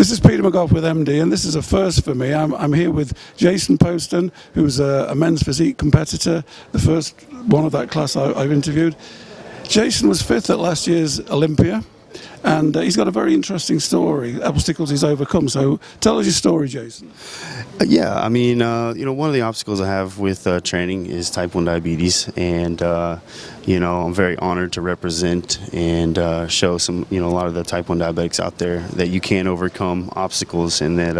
This is Peter McGough with MD, and this is a first for me. I'm here with Jason Poston, who's a men's physique competitor, the first one of that class I've interviewed. Jason was fifth at last year's Olympia, and he's got a very interesting story, obstacles he's overcome. So tell us your story, Jason. Yeah, I mean, one of the obstacles I have with training is type 1 diabetes, and I'm very honored to represent and show some, a lot of the type 1 diabetics out there that you can overcome obstacles, and that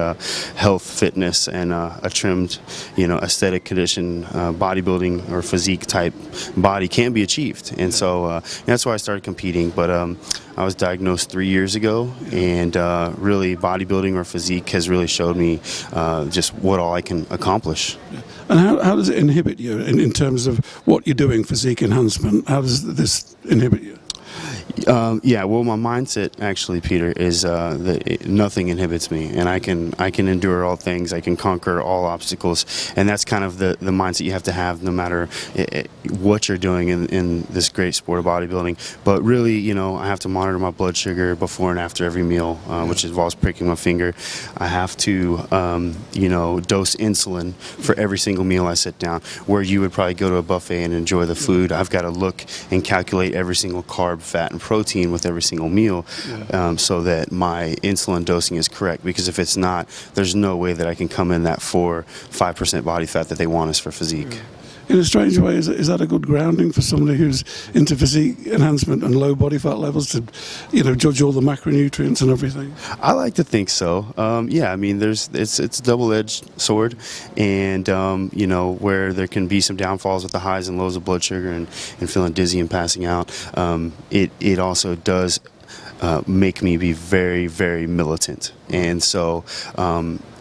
health, fitness, and a trimmed, aesthetic condition, bodybuilding or physique type body can be achieved. And so that's why I started competing. But I was diagnosed 3 years ago, and really bodybuilding or physique has really showed me just what all I can accomplish. And how does it inhibit you in terms of what you're doing, physique enhancement? How does this inhibit you? Yeah, well, my mindset actually, Peter, is that nothing inhibits me, and I can endure all things. I can conquer all obstacles, and that's kind of the mindset you have to have, no matter what you're doing in this great sport of bodybuilding. But really, I have to monitor my blood sugar before and after every meal, which involves pricking my finger. I have to, dose insulin for every single meal I sit down. Where you would probably go to a buffet and enjoy the food, I've got to look and calculate every single carb, fat, and protein with every single meal, so that my insulin dosing is correct. Because if it's not, there's no way that I can come in that 4-5% body fat that they want us for physique. In a strange way, is that a good grounding for somebody who's into physique enhancement and low body fat levels to, judge all the macronutrients and everything? I like to think so. Yeah, I mean, it's a double-edged sword, and where there can be some downfalls with the highs and lows of blood sugar and feeling dizzy and passing out, it also does make me be very, very militant. And so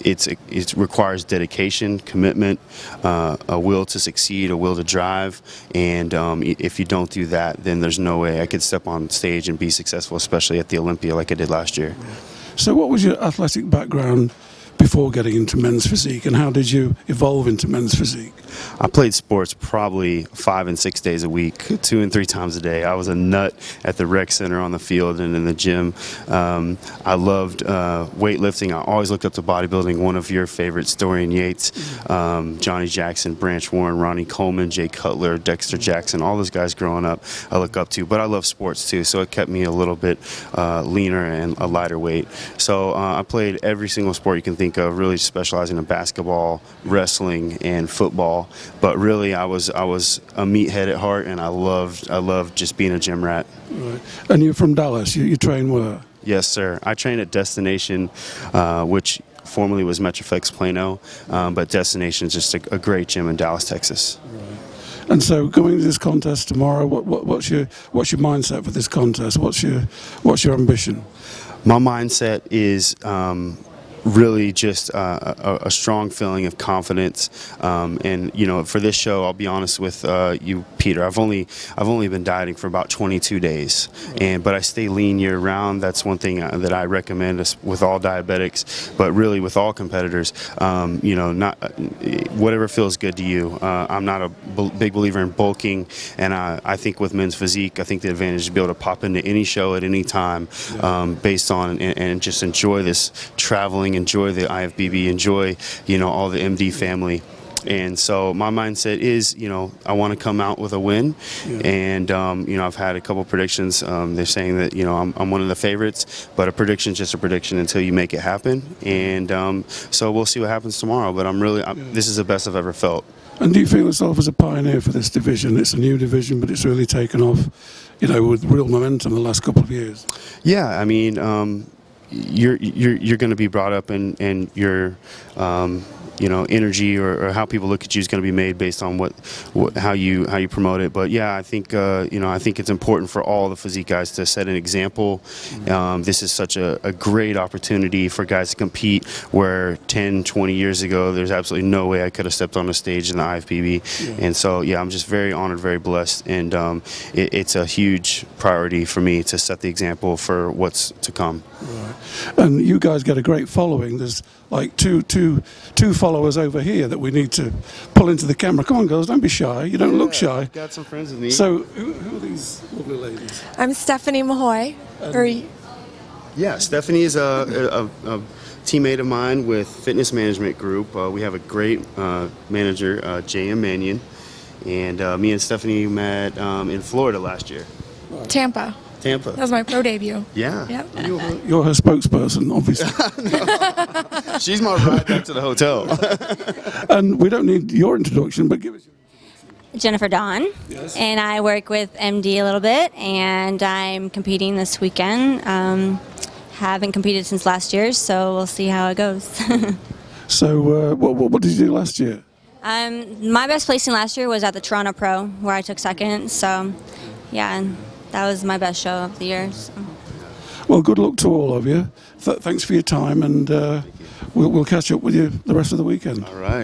it requires dedication, commitment, a will to succeed, a will to drive, and if you don't do that, then there's no way I could step on stage and be successful, especially at the Olympia like I did last year. So what was your athletic background before getting into men's physique, and how did you evolve into men's physique? I played sports probably 5 and 6 days a week, 2 and 3 times a day. I was a nut at the rec center, on the field, and in the gym. I loved weightlifting. I always looked up to bodybuilding. One of your favorites, Dorian Yates, Johnny Jackson, Branch Warren, Ronnie Coleman, Jay Cutler, Dexter Jackson, all those guys growing up I look up to. But I love sports too, so it kept me a little bit leaner and a lighter weight. So I played every single sport you can think of, really specializing in basketball, wrestling, and football. But really, I was a meathead at heart, and I loved just being a gym rat. Right. And you're from Dallas. You train where? Yes, sir. I train at Destination, which formerly was Metroflex Plano, but Destination is just a great gym in Dallas, Texas. Right. And so, going to this contest tomorrow, what's your mindset for this contest? What's your ambition? My mindset is really just a strong feeling of confidence, and for this show, I'll be honest with you, Peter. I've only been dieting for about 22 days, but I stay lean year round. That's one thing that I recommend with all diabetics, but really with all competitors. Not whatever feels good to you. I'm not a big believer in bulking, and I think with men's physique, I think the advantage is to be able to pop into any show at any time, based on and just enjoy this traveling. Enjoy the IFBB, enjoy all the MD family. And so my mindset is, I want to come out with a win, and I've had a couple predictions. They're saying that I'm one of the favorites, but a prediction's just a prediction until you make it happen. And so we'll see what happens tomorrow. But this is the best I've ever felt. And do you feel yourself as a pioneer for this division? It's a new division, but it's really taken off, with real momentum the last couple of years. Yeah, I mean, you're going to be brought up, and your energy or how people look at you is going to be made based on how you promote it. But yeah, I think I think it's important for all the physique guys to set an example. This is such a great opportunity for guys to compete, where 10-20 years ago there's absolutely no way I could have stepped on a stage in the IFBB. And so yeah, I'm just very honored, very blessed, and it's a huge priority for me to set the example for what's to come. Right. And you guys get a great following. There's like two followers over here that we need to pull into the camera. Come on, girls, don't be shy. You don't look shy. I've got some friends with me. So who are these lovely ladies? I'm Stephanie Mahoe. Yeah, Stephanie is a teammate of mine with Fitness Management Group. We have a great manager, J.M. Mannion, and me and Stephanie met in Florida last year. Tampa. That was my pro debut. Yeah. Yep. You're her spokesperson, obviously. She's my ride back to the hotel. And we don't need your introduction, but give us your Jennifer Dawn, Yes. and I work with MD a little bit, and I'm competing this weekend. Haven't competed since last year, so we'll see how it goes. So what did you do last year? My best placing last year was at the Toronto Pro, where I took second, so yeah, that was my best show of the year. So. Well, good luck to all of you. Thanks for your time, and we'll catch up with you the rest of the weekend. All right.